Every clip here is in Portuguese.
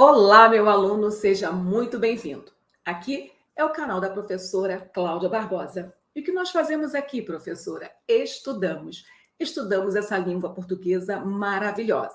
Olá, meu aluno, seja muito bem-vindo. Aqui é o canal da professora Cláudia Barbosa. E o que nós fazemos aqui, professora? Estudamos essa língua portuguesa maravilhosa.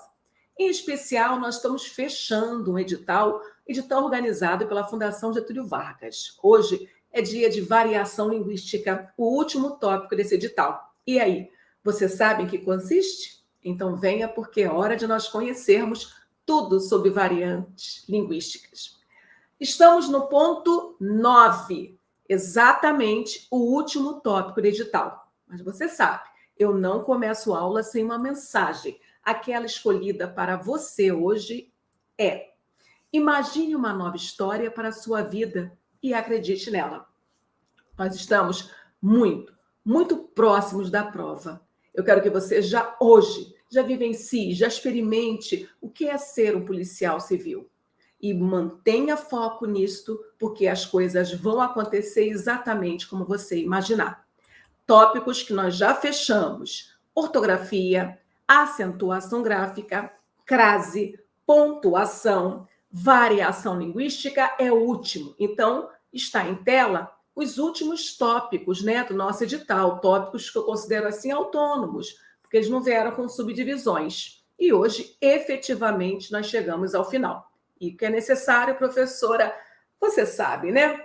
Em especial, nós estamos fechando um edital organizado pela Fundação Getúlio Vargas. Hoje é dia de variação linguística, o último tópico desse edital. E aí, você sabe em que consiste? Então venha, porque é hora de nós conhecermos tudo sobre variantes linguísticas. Estamos no ponto 9, exatamente o último tópico do edital. Mas você sabe, eu não começo aula sem uma mensagem. Aquela escolhida para você hoje é: imagine uma nova história para a sua vida e acredite nela. Nós estamos muito próximos da prova. Eu quero que você hoje já vivencie, já experimente o que é ser um policial civil. E mantenha foco nisto, porque as coisas vão acontecer exatamente como você imaginar. Tópicos que nós já fechamos: ortografia, acentuação gráfica, crase, pontuação, variação linguística é o último. Então, está em tela os últimos tópicos, do nosso edital, tópicos que eu considero assim autônomos, porque eles não vieram com subdivisões. E hoje, efetivamente, nós chegamos ao final. E o que é necessário, professora, você sabe, né?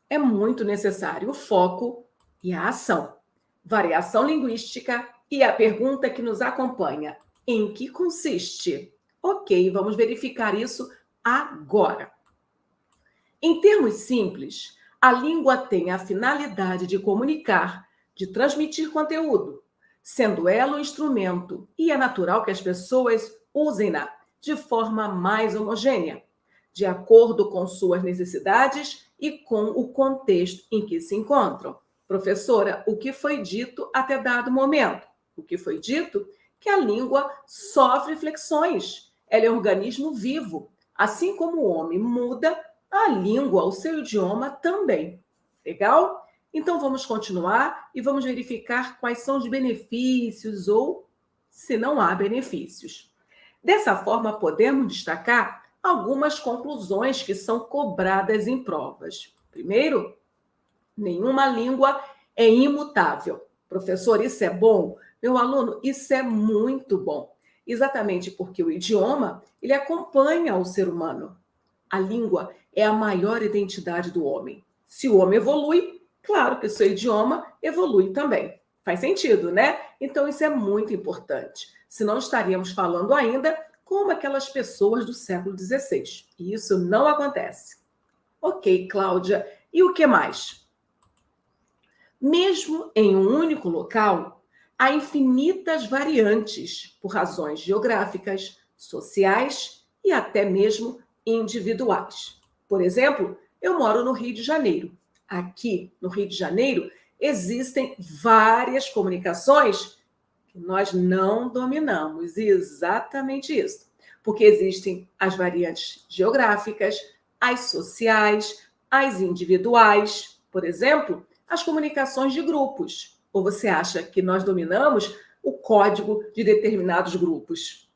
É muito necessário o foco e a ação. Variação linguística e a pergunta que nos acompanha: em que consiste? Ok, vamos verificar isso agora. Em termos simples, a língua tem a finalidade de comunicar, de transmitir conteúdo, sendo ela um instrumento, e é natural que as pessoas usem-na de forma mais homogênea, de acordo com suas necessidades e com o contexto em que se encontram. Professora, o que foi dito até dado momento? O que foi dito? Que a língua sofre flexões. Ela é um organismo vivo. Assim como o homem muda, a língua, o seu idioma também. Legal? Então vamos continuar e vamos verificar quais são os benefícios ou se não há benefícios. Dessa forma, podemos destacar algumas conclusões que são cobradas em provas. Primeiro, nenhuma língua é imutável. Professor, isso é bom? Meu aluno, isso é muito bom. Exatamente porque o idioma, ele acompanha o ser humano. A língua é a maior identidade do homem. Se o homem evolui, claro que o seu idioma evolui também. Faz sentido, né? Então, isso é muito importante. Senão estaríamos falando ainda como aquelas pessoas do século XVI. E isso não acontece. Ok, Cláudia, e o que mais? Mesmo em um único local, há infinitas variantes por razões geográficas, sociais e até mesmo individuais. Por exemplo, eu moro no Rio de Janeiro. Aqui, no Rio de Janeiro, existem várias comunicações que nós não dominamos. Exatamente isso. Porque existem as variantes geográficas, as sociais, as individuais. Por exemplo, as comunicações de grupos. Ou você acha que nós dominamos o código de determinados grupos?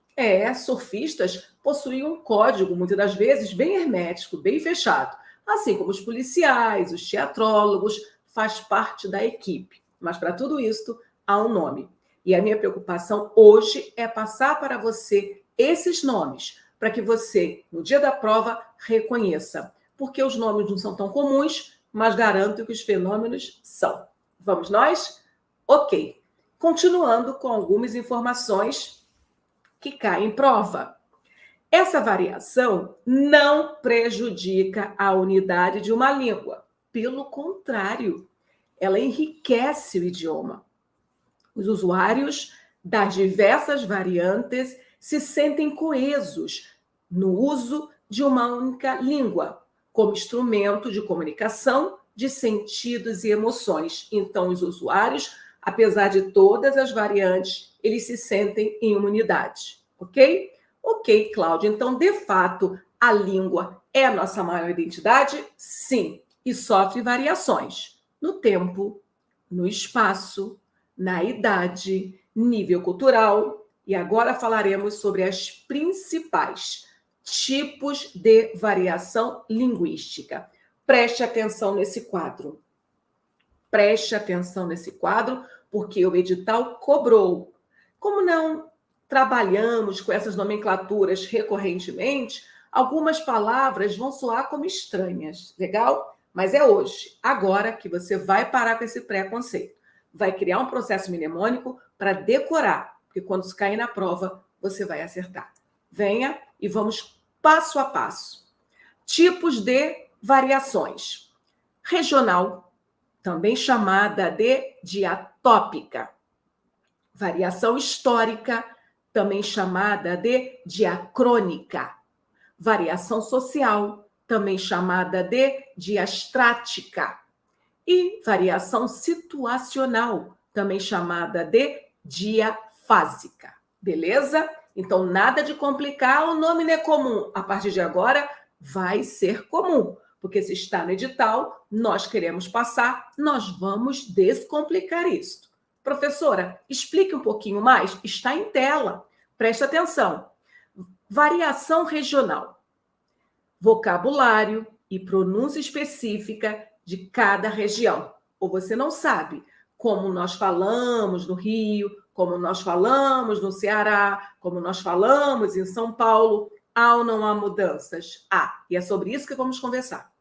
Surfistas possuem um código, muitas das vezes, bem hermético, bem fechado. Assim como os policiais, os teatrólogos, faz parte da equipe. Mas para tudo isso, há um nome. E a minha preocupação hoje é passar para você esses nomes, para que você, no dia da prova, reconheça. Porque os nomes não são tão comuns, mas garanto que os fenômenos são. Vamos nós? Ok. Continuando com algumas informações que caem em prova. Essa variação não prejudica a unidade de uma língua. Pelo contrário, ela enriquece o idioma. Os usuários das diversas variantes se sentem coesos no uso de uma única língua, como instrumento de comunicação de sentidos e emoções. Então, os usuários, apesar de todas as variantes, eles se sentem em uma unidade, ok? Ok, Cláudia. Então, de fato, a língua é a nossa maior identidade? Sim, e sofre variações no tempo, no espaço, na idade, nível cultural. E agora falaremos sobre as principais. Tipos de variação linguística. Preste atenção nesse quadro. Preste atenção nesse quadro, porque o edital cobrou. Como não trabalhamos com essas nomenclaturas recorrentemente, algumas palavras vão soar como estranhas, legal? Mas é hoje, agora, que você vai parar com esse preconceito. Vai criar um processo mnemônico para decorar, porque quando isso cair na prova, você vai acertar. Venha e vamos passo a passo. Tipos de variações. Regional, também chamada de diatópica. Variação histórica, também chamada de diacrônica. Variação social, também chamada de diastrática. E variação situacional, também chamada de diafásica. Beleza? Então, nada de complicar, o nome não é comum. A partir de agora, vai ser comum. Porque se está no edital, nós queremos passar, nós vamos descomplicar isso. Professora, explique um pouquinho mais. Está em tela. Presta atenção. Variação regional. Vocabulário e pronúncia específica de cada região. Ou você não sabe como nós falamos no Rio, como nós falamos no Ceará, como nós falamos em São Paulo. Há ou não há mudanças? Há. E é sobre isso que vamos conversar.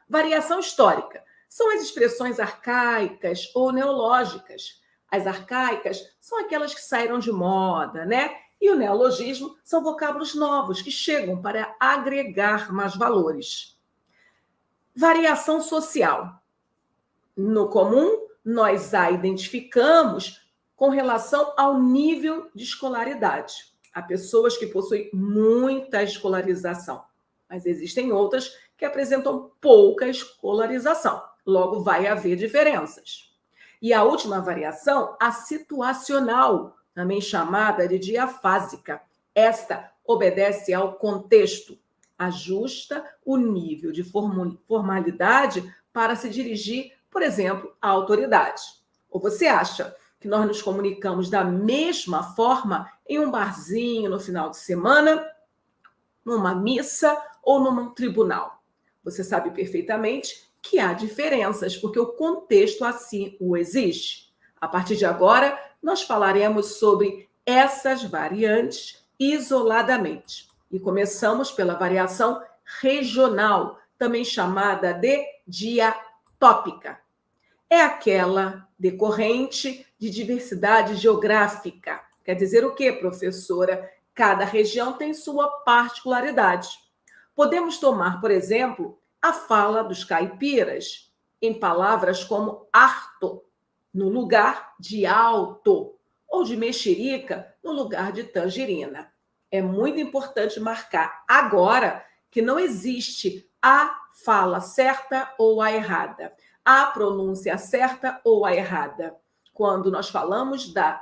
Variação histórica. São as expressões arcaicas ou neológicas. As arcaicas são aquelas que saíram de moda, né? E o neologismo são vocábulos novos que chegam para agregar mais valores. Variação social. No comum, nós a identificamos com relação ao nível de escolaridade. Há pessoas que possuem muita escolarização, mas existem outras que apresentam pouca escolarização. Logo, vai haver diferenças. E a última variação, a situacional, também chamada de diafásica. Esta obedece ao contexto, ajusta o nível de formalidade para se dirigir, por exemplo, à autoridade. Ou você acha que nós nos comunicamos da mesma forma em um barzinho no final de semana, numa missa ou num tribunal? Você sabe perfeitamente que há diferenças, porque o contexto assim o exige. A partir de agora, nós falaremos sobre essas variantes isoladamente. E começamos pela variação regional, também chamada de diatópica. É aquela decorrente de diversidade geográfica. Quer dizer o quê, professora? Cada região tem sua particularidade. Podemos tomar, por exemplo, a fala dos caipiras em palavras como harto, no lugar de alto, ou de mexerica, no lugar de tangerina. É muito importante marcar agora que não existe a fala certa ou a errada, a pronúncia certa ou a errada. Quando nós falamos da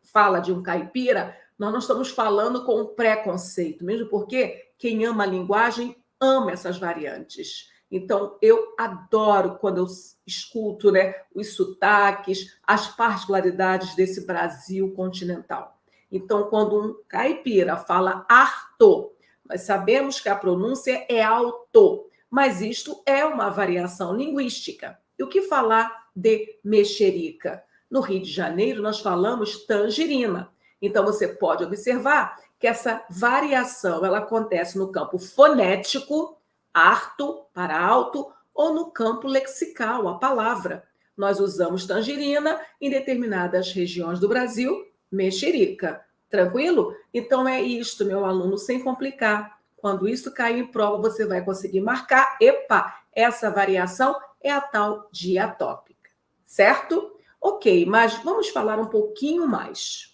fala de um caipira, nós não estamos falando com preconceito, mesmo porque quem ama a linguagem ama essas variantes. Então, eu adoro quando eu escuto, né, os sotaques, as particularidades desse Brasil continental. Então, quando um caipira fala harto, nós sabemos que a pronúncia é alto, mas isto é uma variação linguística. E o que falar de mexerica? No Rio de Janeiro, nós falamos tangerina. Então, você pode observar que essa variação ela acontece no campo fonético, harto para alto, ou no campo lexical, a palavra. Nós usamos tangerina em determinadas regiões do Brasil, mexerica. Tranquilo? Então é isto, meu aluno, sem complicar. Quando isso cair em prova, você vai conseguir marcar. Epa, essa variação é a tal diatópica. Certo? Ok, mas vamos falar um pouquinho mais.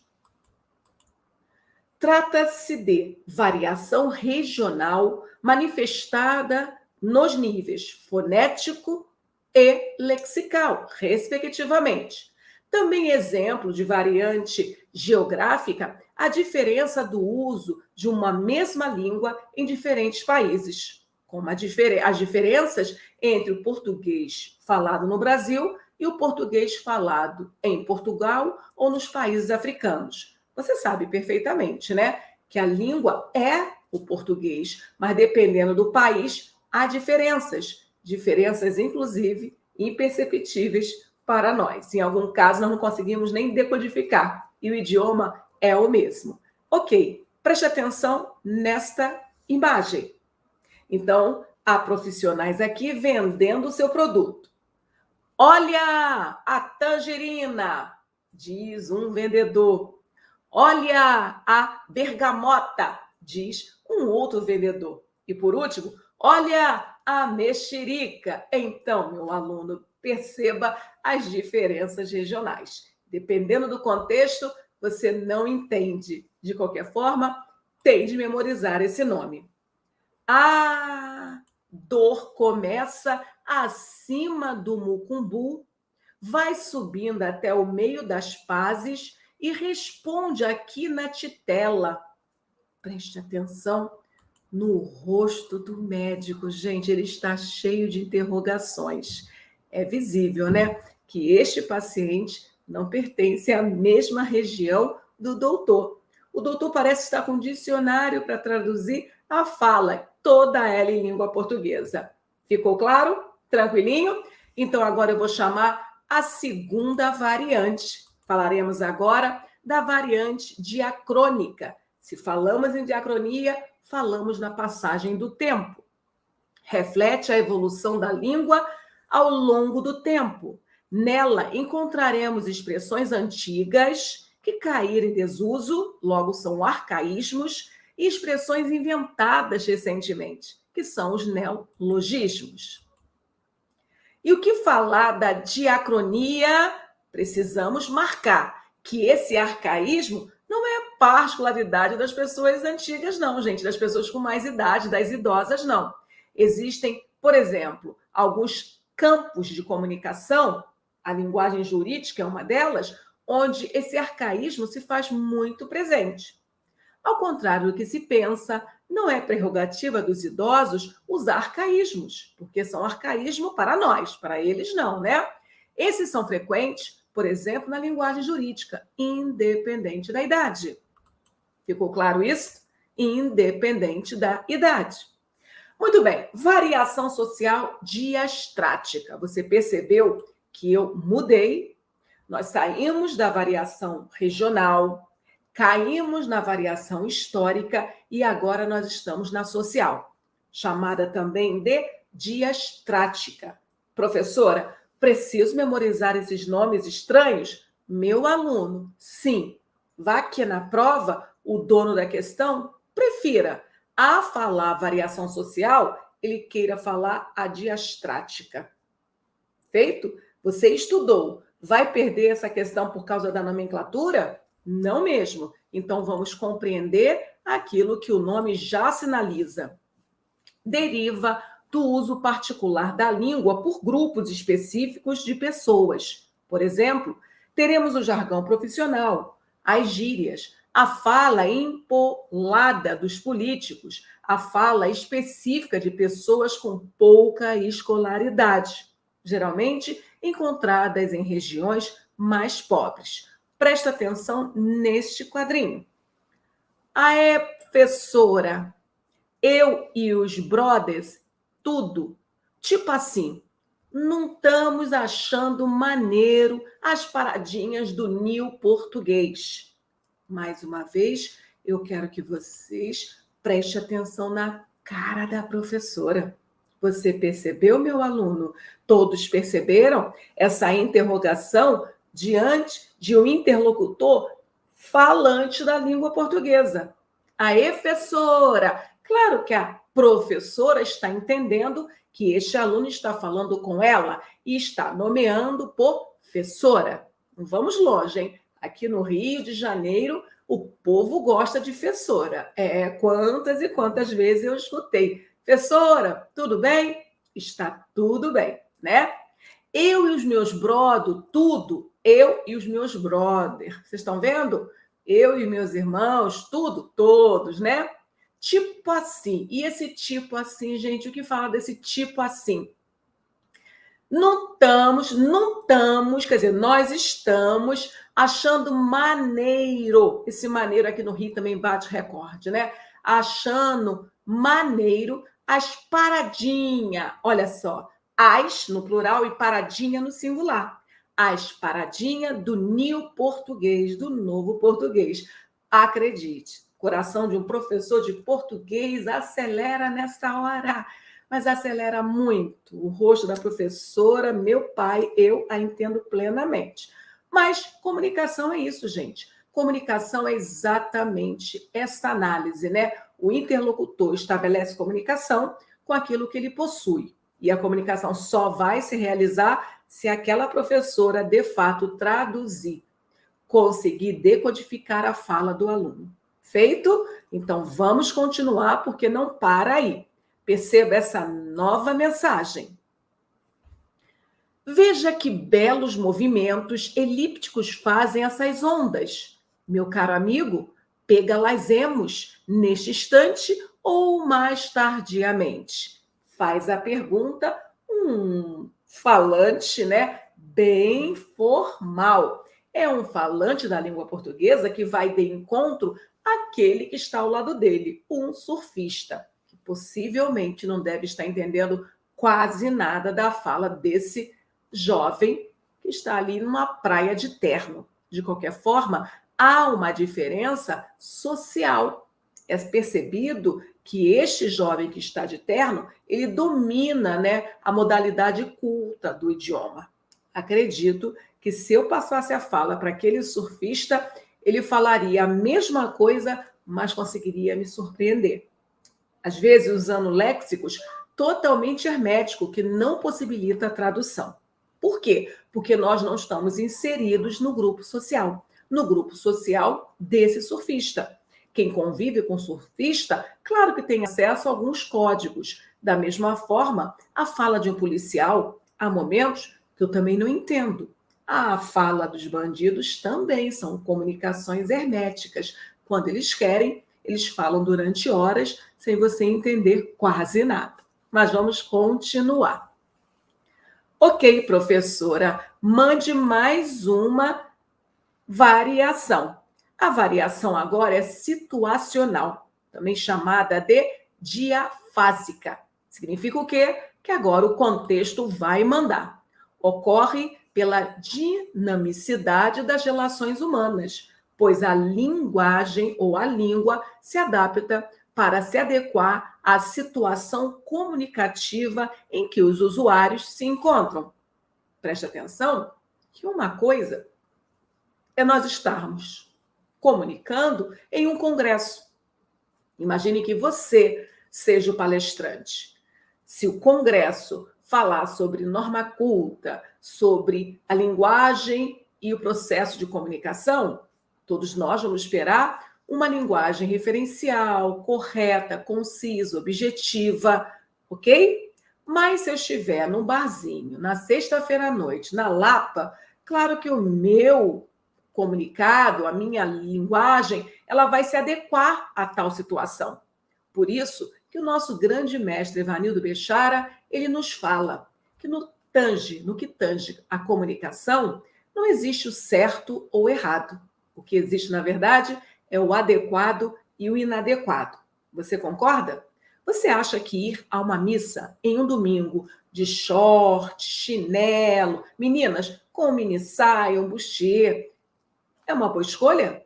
Trata-se de variação regional manifestada nos níveis fonético e lexical, respectivamente. Também exemplo de variante geográfica, a diferença do uso de uma mesma língua em diferentes países, como as diferenças entre o português falado no Brasil e o português falado em Portugal ou nos países africanos. Você sabe perfeitamente, né, que a língua é o português, mas dependendo do país, há diferenças inclusive imperceptíveis para nós. Em algum caso, nós não conseguimos nem decodificar, e o idioma é o mesmo. Ok, preste atenção nesta imagem. Então, há profissionais aqui vendendo o seu produto. Olha a tangerina, diz um vendedor. Olha a bergamota, diz um outro vendedor. E por último, olha a mexerica. Então, meu aluno, perceba as diferenças regionais. Dependendo do contexto, você não entende. De qualquer forma, tem de memorizar esse nome. A dor começa acima do mucumbu, vai subindo até o meio das pazes e responde aqui na titela. Preste atenção no rosto do médico, gente, ele está cheio de interrogações. É visível, né, que este paciente não pertence à mesma região do doutor. O doutor parece estar com um dicionário para traduzir a fala, toda ela em língua portuguesa. Ficou claro? Tranquilinho? Então agora eu vou chamar a segunda variante. Falaremos agora da variante diacrônica. Se falamos em diacronia, falamos na passagem do tempo. Reflete a evolução da língua ao longo do tempo. Nela encontraremos expressões antigas que caíram em desuso, logo são arcaísmos, e expressões inventadas recentemente, que são os neologismos. E o que falar da diacronia? Precisamos marcar que esse arcaísmo não é particularidade das pessoas antigas, não, gente, das pessoas com mais idade, das idosas, não. Existem, por exemplo, alguns campos de comunicação, a linguagem jurídica é uma delas, onde esse arcaísmo se faz muito presente. Ao contrário do que se pensa, não é prerrogativa dos idosos usar arcaísmos, porque são arcaísmo para nós, para eles não, né? Esses são frequentes, por exemplo, na linguagem jurídica, independente da idade. Ficou claro isso? Independente da idade. Muito bem, variação social diastrática. Você percebeu que eu mudei? Nós saímos da variação regional, caímos na variação histórica e agora nós estamos na social, chamada também de diastrática. Professora, preciso memorizar esses nomes estranhos? Meu aluno, sim. Vá que na prova, o dono da questão prefira, a falar variação social, ele queira falar a diastrática. Feito? Você estudou. Vai perder essa questão por causa da nomenclatura? Não mesmo. Então, vamos compreender aquilo que o nome já sinaliza. Deriva do uso particular da língua por grupos específicos de pessoas. Por exemplo, teremos o jargão profissional, as gírias, a fala empolada dos políticos, a fala específica de pessoas com pouca escolaridade, geralmente encontradas em regiões mais pobres. Presta atenção neste quadrinho. Aé, professora, eu e os brothers, tudo, tipo assim, não estamos achando maneiro as paradinhas do Nil português. Mais uma vez, eu quero que vocês prestem atenção na cara da professora. Você percebeu, meu aluno? Todos perceberam essa interrogação diante de um interlocutor falante da língua portuguesa. Aê, professora! Claro que a professora está entendendo que este aluno está falando com ela e está nomeando professora. Vamos longe, hein? Aqui no Rio de Janeiro, o povo gosta de professora. Quantas e quantas vezes eu escutei. Professora, tudo bem? Está tudo bem, né? Eu e os meus brodos, tudo. Eu e os meus brothers. Vocês estão vendo? Eu e meus irmãos, tudo, todos, né? Tipo assim. E esse tipo assim, gente, o que fala desse tipo assim? Não estamos, quer dizer, nós estamos achando maneiro. Esse maneiro aqui no Rio também bate recorde, né? achando maneiro as paradinha. Olha só, as no plural e paradinha no singular. As paradinha do new português, do novo português. Acredite, coração de um professor de português acelera nessa hora, mas acelera muito. O rosto da professora, meu pai, eu a entendo plenamente. Mas comunicação é isso, gente. Comunicação é exatamente essa análise, né? O interlocutor estabelece comunicação com aquilo que ele possui. E a comunicação só vai se realizar se aquela professora, de fato, traduzir, conseguir decodificar a fala do aluno. Feito? Então, vamos continuar, porque não para aí. Perceba essa nova mensagem. Veja que belos movimentos elípticos fazem essas ondas. Meu caro amigo, pega-las-emos neste instante ou mais tardiamente? Faz a pergunta falante, né? Bem formal. É um falante da língua portuguesa que vai de encontro àquele que está ao lado dele, um surfista, que possivelmente não deve estar entendendo quase nada da fala desse jovem que está ali numa praia de terno. De qualquer forma, há uma diferença social. É percebido que este jovem que está de terno, ele domina, né, a modalidade culta do idioma. Acredito que se eu passasse a fala para aquele surfista, ele falaria a mesma coisa, mas conseguiria me surpreender. Às vezes usando léxicos totalmente herméticos, que não possibilita a tradução. Por quê? Porque nós não estamos inseridos no grupo social desse surfista. Quem convive com surfista, claro que tem acesso a alguns códigos. Da mesma forma, a fala de um policial, há momentos que eu também não entendo. A fala dos bandidos também são comunicações herméticas. Quando eles querem, eles falam durante horas sem você entender quase nada. Mas vamos continuar. Ok, professora, mande mais uma variação. A variação agora é situacional, também chamada de diafásica. Significa o quê? Que agora o contexto vai mandar. Ocorre pela dinamicidade das relações humanas, pois a linguagem ou a língua se adapta para se adequar à situação comunicativa em que os usuários se encontram. Preste atenção que uma coisa é nós estarmos comunicando em um congresso. Imagine que você seja o palestrante. Se o congresso falar sobre norma culta, sobre a linguagem e o processo de comunicação, todos nós vamos esperar uma linguagem referencial, correta, concisa, objetiva, ok? Mas se eu estiver num barzinho, na sexta-feira à noite, na Lapa, claro que o meu comunicado, a minha linguagem, ela vai se adequar a tal situação. Por isso que o nosso grande mestre Evanildo Bechara, ele nos fala que no que tange a comunicação, não existe o certo ou errado. O que existe, na verdade, é o adequado e o inadequado. Você concorda? Você acha que ir a uma missa em um domingo de short, chinelo, meninas com mini saia, um bustier, é uma boa escolha?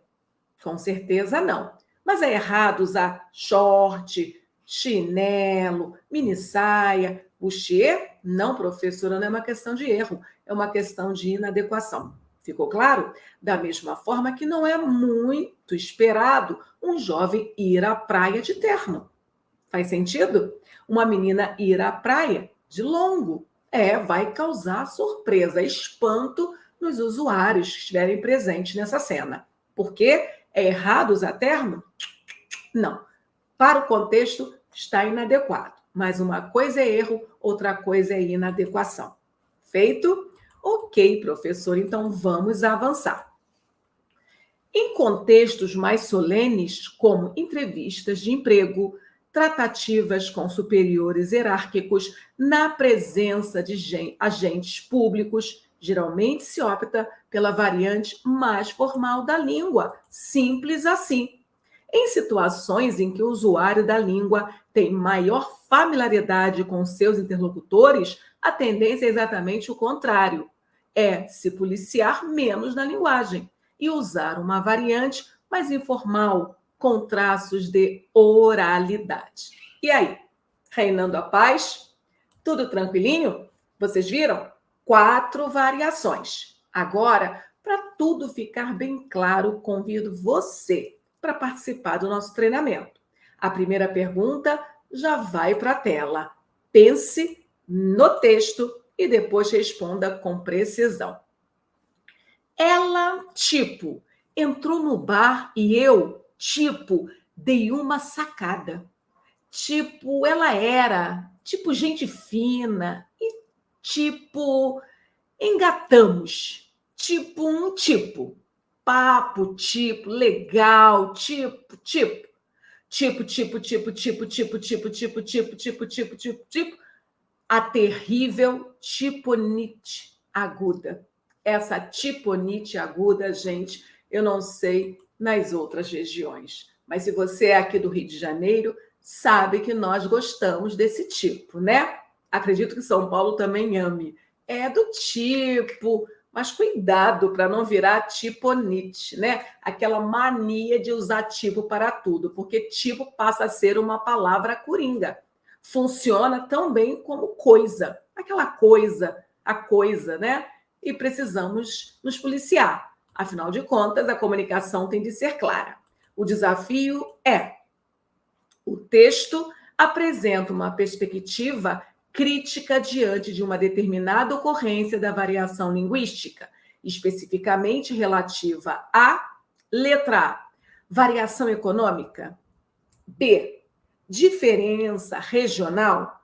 Com certeza não. Mas é errado usar short, chinelo, mini saia, bustier? Não, professora, não é uma questão de erro, é uma questão de inadequação. Ficou claro? Da mesma forma que não é muito esperado um jovem ir à praia de terno. Faz sentido? Uma menina ir à praia de longo. Vai causar surpresa, espanto nos usuários que estiverem presentes nessa cena. Por quê? É errado usar terno? Não. Para o contexto, está inadequado. Mas uma coisa é erro, outra coisa é inadequação. Feito? Ok, professor, então vamos avançar. Em contextos mais solenes, como entrevistas de emprego, tratativas com superiores hierárquicos, na presença de agentes públicos, geralmente se opta pela variante mais formal da língua, simples assim. Em situações em que o usuário da língua tem maior familiaridade com seus interlocutores, a tendência é exatamente o contrário. É se policiar menos na linguagem e usar uma variante mais informal, com traços de oralidade. E aí, reinando a paz? Tudo tranquilinho? Vocês viram? 4 variações. Agora, para tudo ficar bem claro, convido você para participar do nosso treinamento. A primeira pergunta já vai para a tela. Pense no texto e depois responda com precisão. Ela, tipo, entrou no bar e eu, tipo, dei uma sacada. Tipo, ela era, tipo, gente fina e tipo, engatamos. Tipo, um tipo. Papo, tipo, legal, tipo. Tipo. A terrível tiponite aguda. Essa tiponite aguda, gente, eu não sei nas outras regiões. Mas se você é aqui do Rio de Janeiro, sabe que nós gostamos desse tipo, né? Acredito que São Paulo também ame. É do tipo, mas cuidado para não virar tiponite, né? Aquela mania de usar tipo para tudo, porque tipo passa a ser uma palavra coringa. Funciona tão bem como coisa, aquela coisa, a coisa, né? E precisamos nos policiar. Afinal de contas, a comunicação tem de ser clara. O desafio é: o texto apresenta uma perspectiva crítica diante de uma determinada ocorrência da variação linguística, especificamente relativa a letra A, variação econômica, B, diferença regional,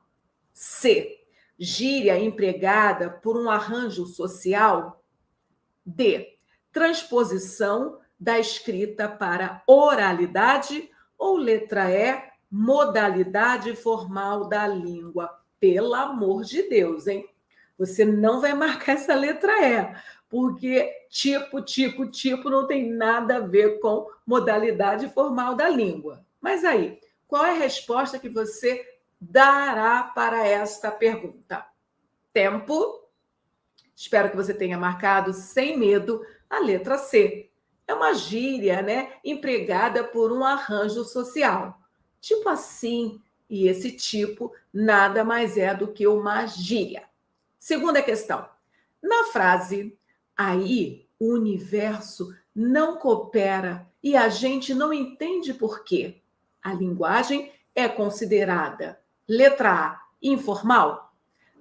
C, gíria empregada por um arranjo social, D, transposição da escrita para oralidade, ou letra E, modalidade formal da língua. Pelo amor de Deus, hein? Você não vai marcar essa letra E, porque tipo não tem nada a ver com modalidade formal da língua. Mas aí, qual é a resposta que você dará para esta pergunta? Tempo. Espero que você tenha marcado sem medo a letra C. É uma gíria, né, empregada por um arranjo social. Tipo assim, e esse tipo nada mais é do que uma gíria. Segunda questão. Na frase, aí o universo não coopera e a gente não entende por quê. A linguagem é considerada, letra A, informal,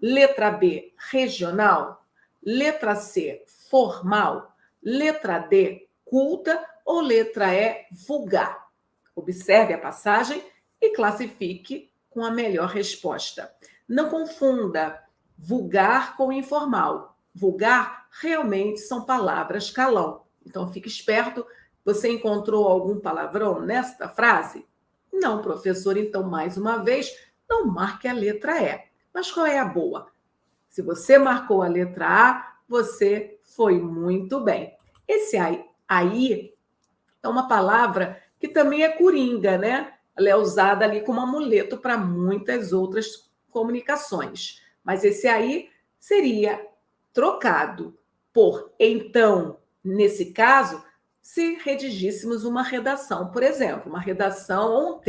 letra B, regional, letra C, formal, letra D, culta ou letra E, vulgar. Observe a passagem e classifique com a melhor resposta. Não confunda vulgar com informal. Vulgar realmente são palavras calão. Então fique esperto. Você encontrou algum palavrão nesta frase? Não, professor. Então, mais uma vez, não marque a letra E. Mas qual é a boa? Se você marcou a letra A, você foi muito bem. Esse aí é uma palavra que também é coringa, né? Ela é usada ali como amuleto para muitas outras comunicações. Mas esse aí seria trocado por então, nesse caso, se redigíssemos uma redação, por exemplo, uma redação ou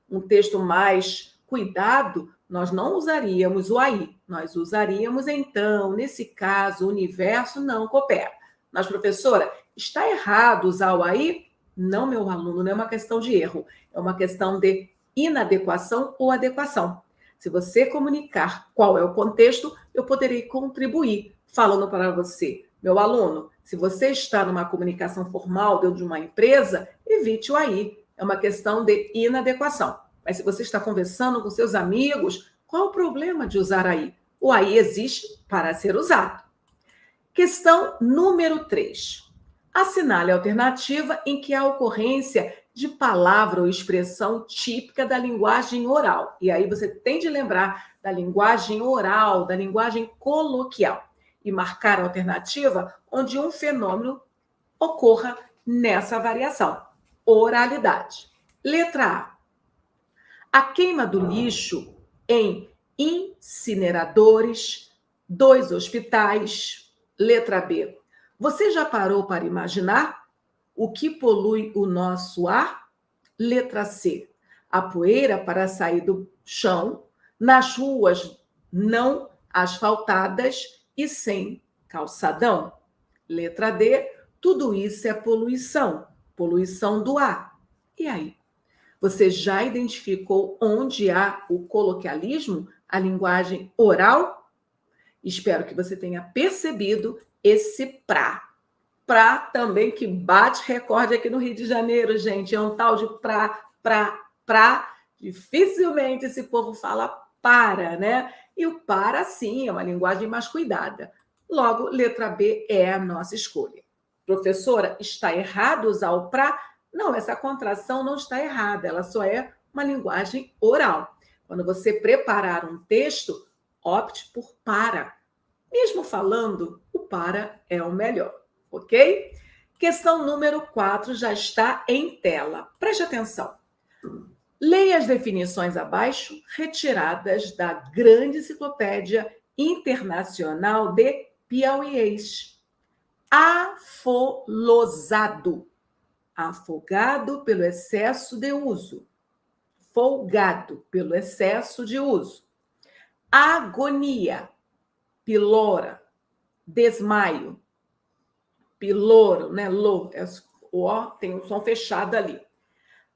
um texto mais cuidado, nós não usaríamos o aí, nós usaríamos então, nesse caso, o universo não coopera. Mas, professora, está errado usar o aí? Não, meu aluno, não é uma questão de erro, é uma questão de inadequação ou adequação. Se você comunicar qual é o contexto, eu poderei contribuir falando para você, meu aluno, se você está numa comunicação formal dentro de uma empresa, evite o aí. É uma questão de inadequação. Mas se você está conversando com seus amigos, qual o problema de usar aí? O aí existe para ser usado. Questão número 3. Assinale a alternativa em que há ocorrência de palavra ou expressão típica da linguagem oral. E aí você tem de lembrar da linguagem oral, da linguagem coloquial. E marcar a alternativa onde um fenômeno ocorra nessa variação. oralidade. Letra A. A queima do lixo em incineradores, 2 hospitais. Letra B. Você já parou para imaginar o que polui o nosso ar? Letra C. A poeira para sair do chão nas ruas não asfaltadas e sem calçadão. Letra D. Tudo isso é poluição, poluição do ar. E aí? Você já identificou onde há o coloquialismo, a linguagem oral? Espero que você tenha percebido esse pra. Pra também que bate recorde aqui no Rio de Janeiro, gente. É um tal de pra. Dificilmente esse povo fala para, né? E o para, sim, é uma linguagem mais cuidada. Logo, letra B é a nossa escolha. Professora, está errado usar o pra? Não, essa contração não está errada, ela só é uma linguagem oral. Quando você preparar um texto, opte por para. Mesmo falando, o para é o melhor, ok? Questão número 4 já está em tela. Preste atenção. Leia as definições abaixo, retiradas da Grande Enciclopédia Internacional de Piauiês. Afolosado. Afogado pelo excesso de uso. Folgado pelo excesso de uso. Agonia. Pilora. Desmaio. Piloro, né? O O tem um som fechado ali.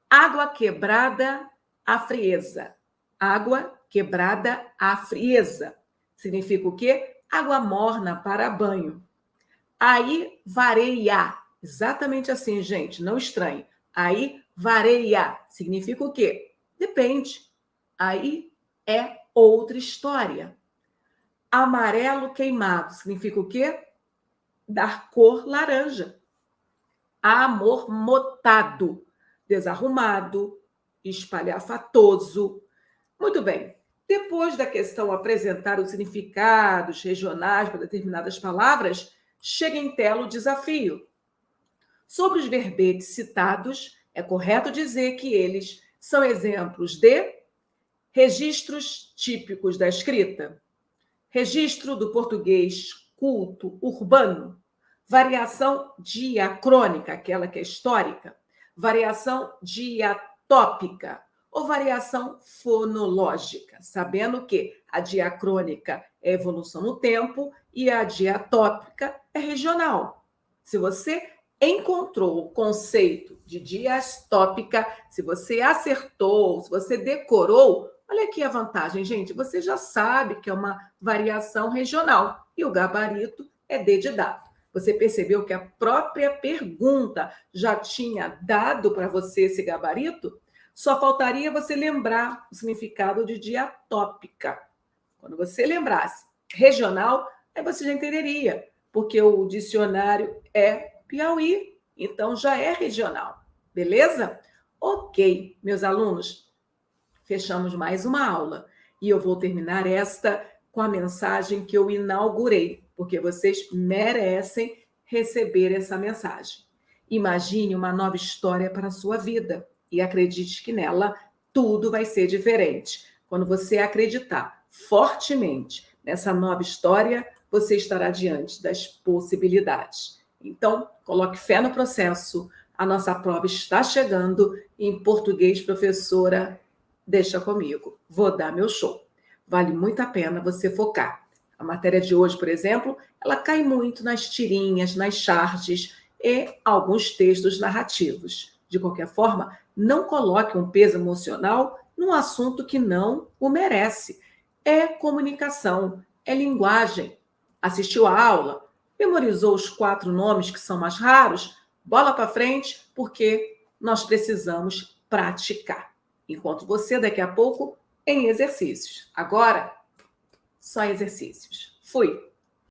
Água quebrada à frieza. Água quebrada à frieza. Significa o quê? Água morna para banho. Aí vareia. Exatamente assim, gente, não estranhe. Aí vareia. Significa o quê? Depende. Aí é outra história. Amarelo queimado. Significa o quê? Dar cor laranja. Amormotado. Desarrumado, espalhafatoso. Muito bem. Depois da questão apresentar os significados regionais para determinadas palavras, chega em tela o desafio. Sobre os verbetes citados, é correto dizer que eles são exemplos de registros típicos da escrita, registro do português culto, urbano, variação diacrônica, aquela que é histórica, variação diatópica ou variação fonológica, sabendo que a diacrônica é evolução no tempo e a diatópica é regional. Se você encontrou o conceito de diastópica, se você acertou, se você decorou, olha aqui a vantagem, gente, você já sabe que é uma variação regional e o gabarito é D de dado. Você percebeu que a própria pergunta já tinha dado para você esse gabarito? Só faltaria você lembrar o significado de diatópica. Quando você lembrasse regional, aí você já entenderia, porque o dicionário é Piauí, então já é regional. Beleza? Ok, meus alunos, fechamos mais uma aula e eu vou terminar esta com a mensagem que eu inaugurei, porque vocês merecem receber essa mensagem. Imagine uma nova história para a sua vida e acredite que nela tudo vai ser diferente. Quando você acreditar fortemente nessa nova história, você estará diante das possibilidades. Então, coloque fé no processo. A nossa prova está chegando em português, professora. Deixa comigo, vou dar meu show. Vale muito a pena você focar. A matéria de hoje, por exemplo, ela cai muito nas tirinhas, nas charges e alguns textos narrativos. De qualquer forma, não coloque um peso emocional num assunto que não o merece. É comunicação, é linguagem. Assistiu a aula? Memorizou os 4 nomes que são mais raros? Bola para frente, porque nós precisamos praticar. Encontro você daqui a pouco em exercícios. Agora, só exercícios. Fui!